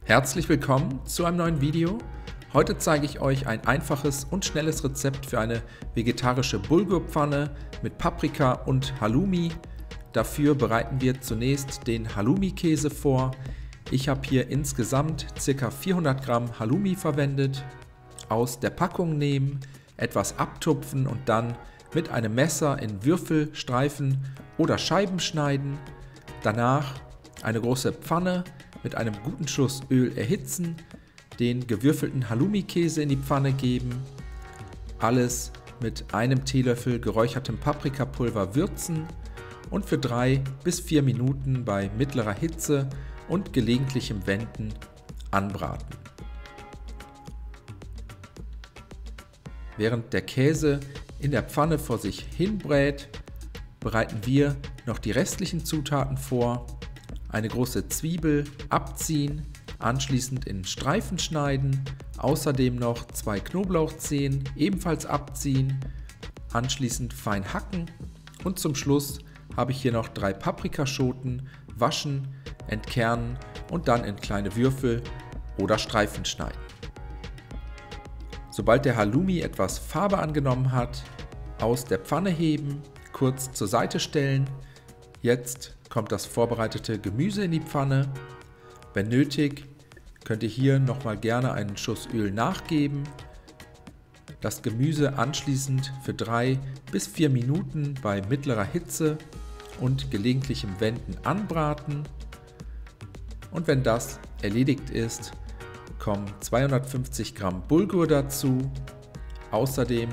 Herzlich willkommen zu einem neuen Video. Heute zeige ich euch ein einfaches und schnelles Rezept für eine vegetarische Bulgurpfanne mit Paprika und Halloumi. Dafür bereiten wir zunächst den Halloumi-Käse vor. Ich habe hier insgesamt ca. 400 Gramm Halloumi verwendet. Aus der Packung nehmen, etwas abtupfen und dann mit einem Messer in Würfel, Streifen oder Scheiben schneiden. Danach eine große Pfanne mit einem guten Schuss Öl erhitzen, den gewürfelten Halloumi-Käse in die Pfanne geben, alles mit einem Teelöffel geräuchertem Paprikapulver würzen und für 3 bis 4 Minuten bei mittlerer Hitze und gelegentlichem Wenden anbraten. Während der Käse in der Pfanne vor sich hin brät, bereiten wir noch die restlichen Zutaten vor. Eine große Zwiebel abziehen, anschließend in Streifen schneiden, außerdem noch 2 Knoblauchzehen ebenfalls abziehen, anschließend fein hacken und zum Schluss habe ich hier noch 3 Paprikaschoten waschen, entkernen und dann in kleine Würfel oder Streifen schneiden. Sobald der Halloumi etwas Farbe angenommen hat, aus der Pfanne heben, kurz zur Seite stellen. Jetzt kommt das vorbereitete Gemüse in die Pfanne. Wenn nötig, könnt ihr hier nochmal gerne einen Schuss Öl nachgeben. Das Gemüse anschließend für 3 bis 4 Minuten bei mittlerer Hitze und gelegentlichem Wenden anbraten. Und wenn das erledigt ist, kommen 250 Gramm Bulgur dazu. Außerdem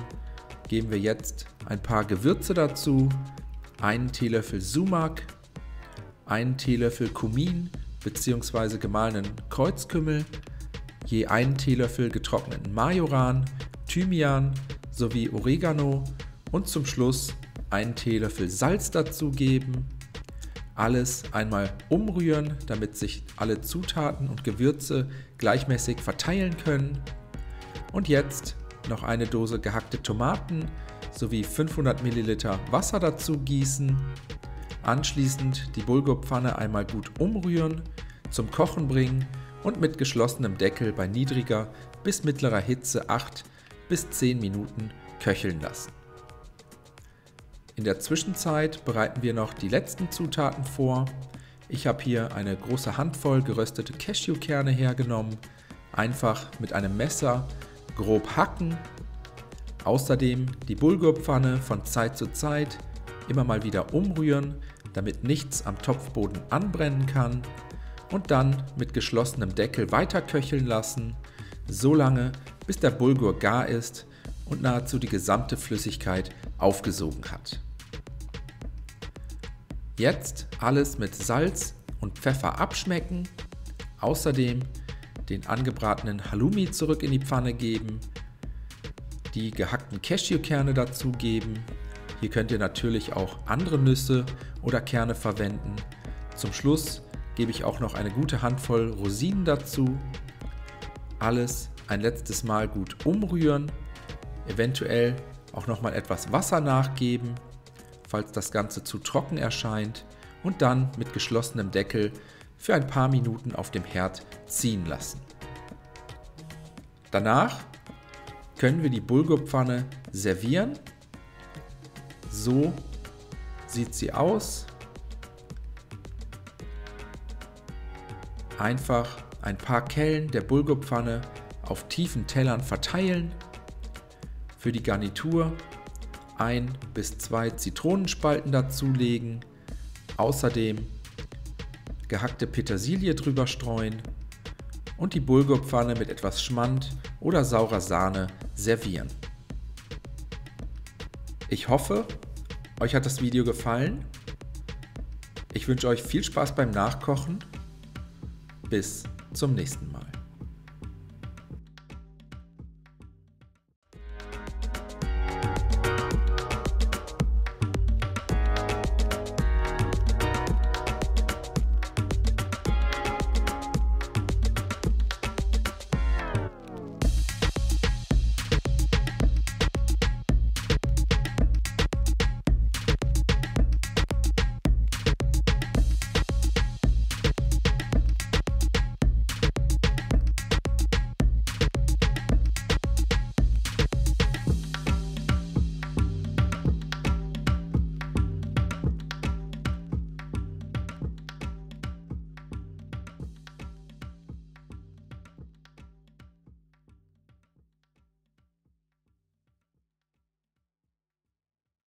geben wir jetzt ein paar Gewürze dazu. Einen Teelöffel Sumak, einen Teelöffel Kumin bzw. gemahlenen Kreuzkümmel, je einen Teelöffel getrockneten Majoran, Thymian sowie Oregano und zum Schluss einen Teelöffel Salz dazugeben. Alles einmal umrühren, damit sich alle Zutaten und Gewürze gleichmäßig verteilen können. Und jetzt noch eine Dose gehackte Tomaten sowie 500 ml Wasser dazu gießen. Anschließend die Bulgurpfanne einmal gut umrühren, zum Kochen bringen und mit geschlossenem Deckel bei niedriger bis mittlerer Hitze 8 bis 10 Minuten köcheln lassen. In der Zwischenzeit bereiten wir noch die letzten Zutaten vor. Ich habe hier eine große Handvoll geröstete Cashewkerne hergenommen, einfach mit einem Messer grob hacken. Außerdem die Bulgurpfanne von Zeit zu Zeit immer mal wieder umrühren, damit nichts am Topfboden anbrennen kann und dann mit geschlossenem Deckel weiter köcheln lassen, so lange bis der Bulgur gar ist und nahezu die gesamte Flüssigkeit aufgesogen hat. Jetzt alles mit Salz und Pfeffer abschmecken, außerdem den angebratenen Halloumi zurück in die Pfanne geben, die gehackten Cashewkerne dazugeben. Hier könnt ihr natürlich auch andere Nüsse oder Kerne verwenden. Zum Schluss gebe ich auch noch eine gute Handvoll Rosinen dazu. Alles ein letztes Mal gut umrühren, eventuell auch noch mal etwas Wasser nachgeben, falls das Ganze zu trocken erscheint, und dann mit geschlossenem Deckel für ein paar Minuten auf dem Herd ziehen lassen. Danach können wir die Bulgurpfanne servieren. So sieht sie aus. Einfach ein paar Kellen der Bulgurpfanne auf tiefen Tellern verteilen. Für die Garnitur 1 bis 2 Zitronenspalten dazulegen. Außerdem gehackte Petersilie drüber streuen und die Bulgurpfanne mit etwas Schmand oder saurer Sahne servieren. Ich hoffe, euch hat das Video gefallen. Ich wünsche euch viel Spaß beim Nachkochen. Bis zum nächsten Mal.